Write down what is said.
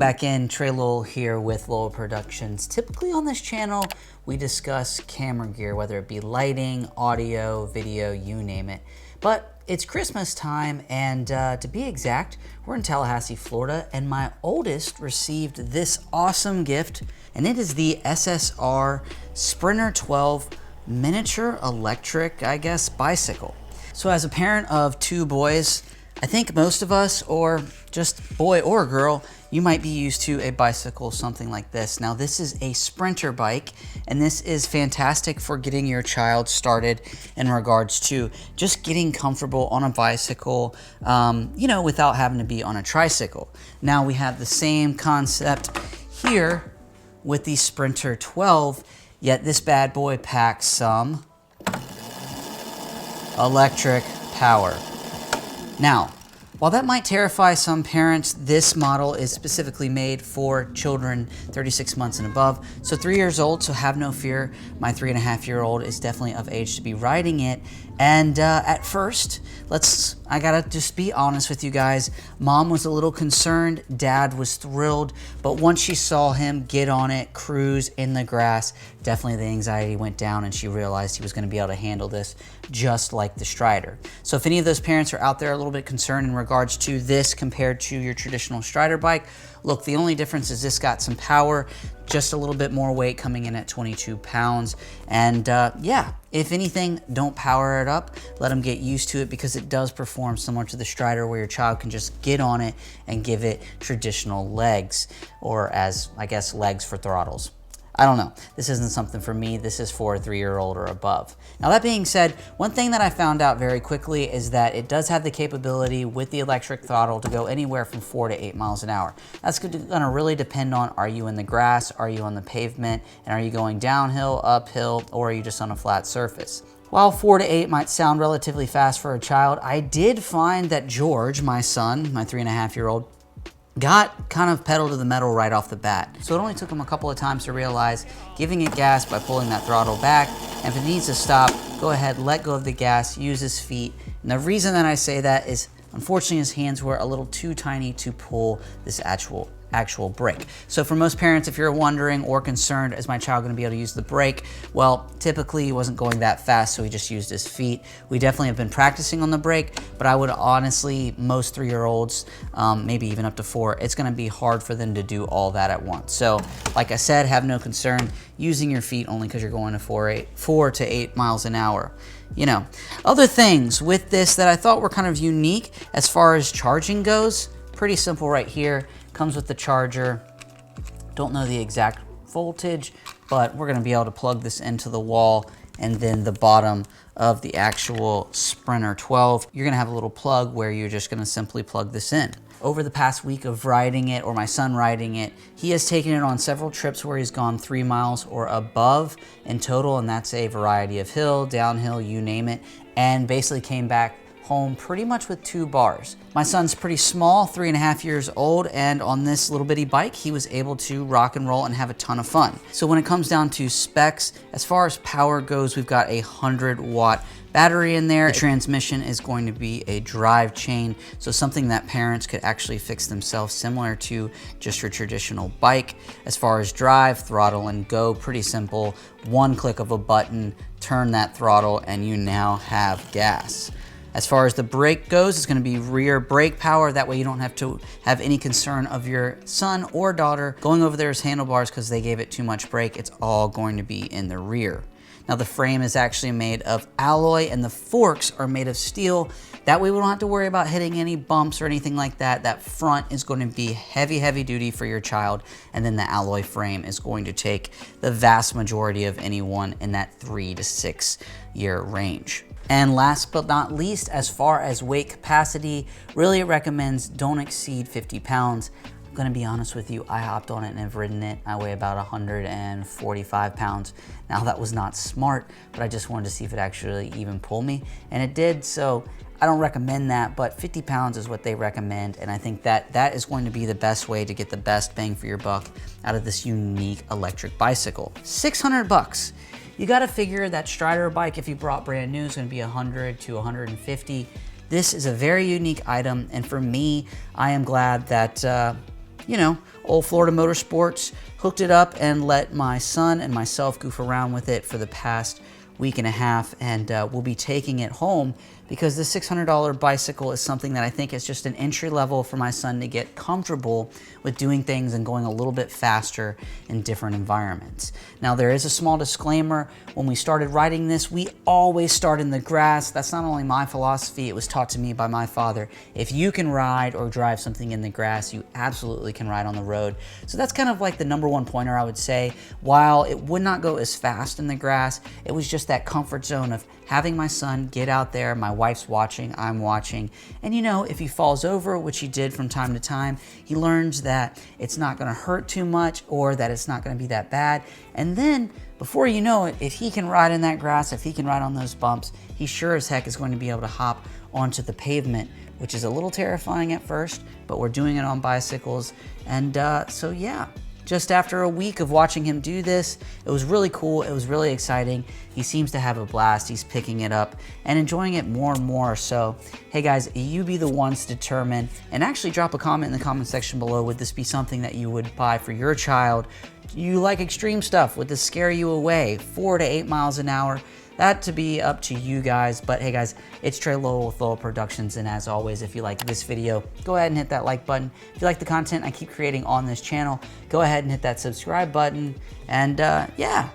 back in. Trey Lowell here with Lowell Productions. Typically on this channel, we discuss camera gear, whether it be lighting, audio, video, you name it. But it's Christmas time, and to be exact, we're in Tallahassee, Florida, and my oldest received this awesome gift, and it is the SSR Sprinter 12 miniature electric, I guess, bicycle. So as a parent of two boys, I think most of us, or just boy or girl, you might be used to a bicycle, something like this. Now this is a Sprinter bike, and this is fantastic for getting your child started in regards to just getting comfortable on a bicycle, you know, without having to be on a tricycle. Now we have the same concept here with the Sprinter 12, yet this bad boy packs some electric power. Now, while that might terrify some parents, this model is specifically made for children 36 months and above. So 3 years old, so have no fear. My 3.5-year-old is definitely of age to be riding it. And at first, I gotta just be honest with you guys. Mom was a little concerned, Dad was thrilled, but once she saw him get on it, cruise in the grass, definitely the anxiety went down and she realized he was gonna be able to handle this just like the Strider. So if any of those parents are out there a little bit concerned in regards to this compared to your traditional Strider bike, look, the only difference is this got some power, just a little bit more weight coming in at 22 pounds. And yeah, if anything, don't power it up. Let them get used to it because it does perform similar to the Strider where your child can just get on it and give it traditional legs, or as I guess legs for throttles. I don't know. This isn't something for me. This is for a 3-year-old or above. Now that being said, one thing that I found out very quickly is that it does have the capability with the electric throttle to go anywhere from 4 to 8 miles an hour. That's gonna really depend on, are you in the grass, are you on the pavement, and are you going downhill, uphill, or are you just on a flat surface? While 4 to 8 might sound relatively fast for a child, I did find that George, my son, my 3.5-year-old, got kind of pedal to the metal right off the bat. So it only took him a couple of times to realize giving it gas by pulling that throttle back, and if it needs to stop, go ahead, let go of the gas, use his feet. And the reason that I say that is, unfortunately, his hands were a little too tiny to pull this actual brake. So for most parents, if you're wondering or concerned, is my child gonna be able to use the brake? Well, typically he wasn't going that fast, so he just used his feet. We definitely have been practicing on the brake, but I would honestly, most 3-year-olds, maybe even up to 4, it's gonna be hard for them to do all that at once. So like I said, have no concern using your feet only because you're going to 4 to 8 miles an hour. You know, other things with this that I thought were kind of unique as far as charging goes, pretty simple right here. Comes with the charger. Don't know the exact voltage, but we're gonna be able to plug this into the wall, and then the bottom of the actual Sprinter 12, you're gonna have a little plug where you're just gonna simply plug this in. Over the past week of riding it, or my son riding it, he has taken it on several trips where he's gone 3 miles or above in total, and that's a variety of hill, downhill, you name it, and basically came back home pretty much with 2 bars. My son's pretty small, 3.5 years old, and on this little bitty bike, he was able to rock and roll and have a ton of fun. So when it comes down to specs, as far as power goes, we've got a 100-watt battery in there. The transmission is going to be a drive chain, so something that parents could actually fix themselves, similar to just your traditional bike. As far as drive, throttle, and go, pretty simple. One click of a button, turn that throttle, and you now have gas. As far as the brake goes, it's gonna be rear brake power. That way you don't have to have any concern of your son or daughter going over there's handlebars because they gave it too much brake. It's all going to be in the rear. Now the frame is actually made of alloy and the forks are made of steel. That way we don't have to worry about hitting any bumps or anything like that. That front is going to be heavy, heavy duty for your child. And then the alloy frame is going to take the vast majority of anyone in that 3 to 6 year range. And last but not least, as far as weight capacity, really it recommends don't exceed 50 pounds. I'm gonna be honest with you, I hopped on it and have ridden it. I weigh about 145 pounds. Now that was not smart, but I just wanted to see if it actually even pulled me, and it did. So I don't recommend that, but 50 pounds is what they recommend, and I think that that is going to be the best way to get the best bang for your buck out of this unique electric bicycle. 600 bucks. You gotta figure that Strider bike, if you brought brand new, is gonna be 100 to 150. This is a very unique item, and for me, I am glad that you know, old Florida Motorsports, hooked it up and let my son and myself goof around with it for the past week and a half, and we'll be taking it home because the $600 bicycle is something that I think is just an entry level for my son to get comfortable with doing things and going a little bit faster in different environments. Now, there is a small disclaimer. When we started riding this, we always start in the grass. That's not only my philosophy, it was taught to me by my father. If you can ride or drive something in the grass, you absolutely can ride on the road. So that's kind of like the number one pointer, I would say. While it would not go as fast in the grass, it was just that comfort zone of having my son get out there. My wife's watching, I'm watching, and you know, if he falls over, which he did from time to time, he learns that it's not going to hurt too much or that it's not going to be that bad. And then before you know it, if he can ride in that grass, if he can ride on those bumps, he sure as heck is going to be able to hop onto the pavement, which is a little terrifying at first, but we're doing it on bicycles. And so yeah, just after a week of watching him do this, it was really cool. It was really exciting. He seems to have a blast. He's picking it up and enjoying it more and more. So, hey guys, you be the ones to determine, and actually drop a comment in the comment section below. Would this be something that you would buy for your child? You like extreme stuff? Would this scare you away? 4 to 8 miles an hour? That to be up to you guys. But hey guys, it's Trey Lowell with Lowell Productions, and as always, if you like this video, go ahead and hit that like button. If you like the content I keep creating on this channel, go ahead and hit that subscribe button. And yeah,